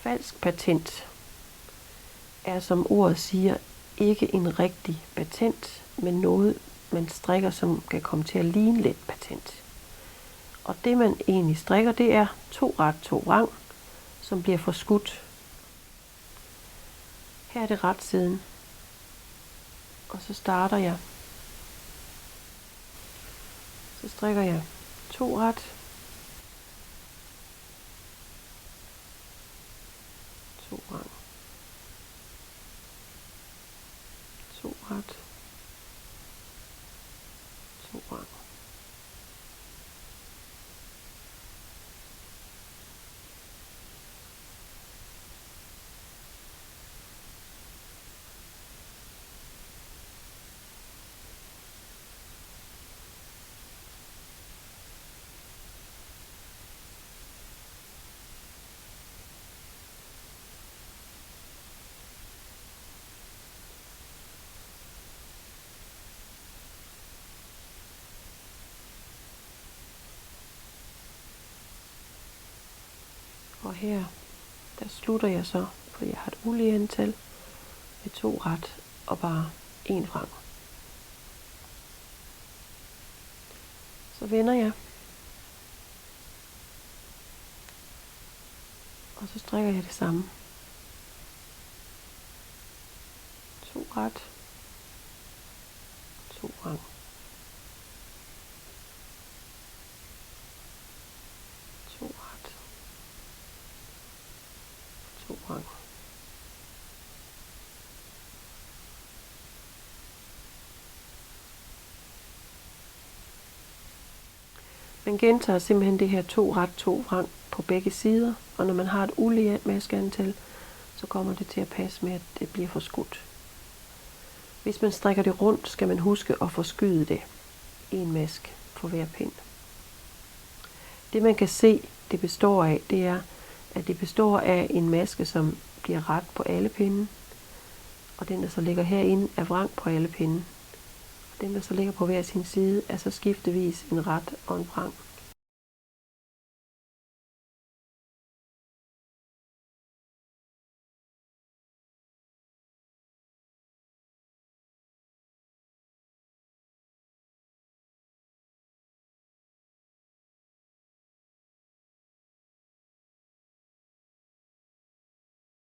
falsk patent er, som ordet siger, ikke en rigtig patent, men noget, man strikker, som kan komme til at ligne lidt patent. Og det, man egentlig strikker, det er 2 ret, 2 vrang, som bliver forskudt. Her er det retsiden. Og så starter jeg. Så strikker jeg 2 ret, 2 vrang, 2 ret, 2 vrang. Og her, der slutter jeg så, for jeg har et ulige antal, med 2 ret og bare 1 vrang. Så vender jeg. Og så strikker jeg det samme. 2 ret, 2 vrang. 2 ret, 2 vrang. Man gentager simpelthen det her 2 ret, 2 vrang på begge sider, og når man har et ulige maskeantal, så kommer det til at passe med, at det bliver forskudt. Hvis man strikker det rundt, skal man huske at forskyde det. En mask for hver pind. Det man kan se, det består af, det er, at det består af en maske, som bliver ret på alle pinde, og den, der så ligger herinde, er vrang på alle pinde. Og den, der så ligger på hver sin side, er så skiftevis en ret og en vrang.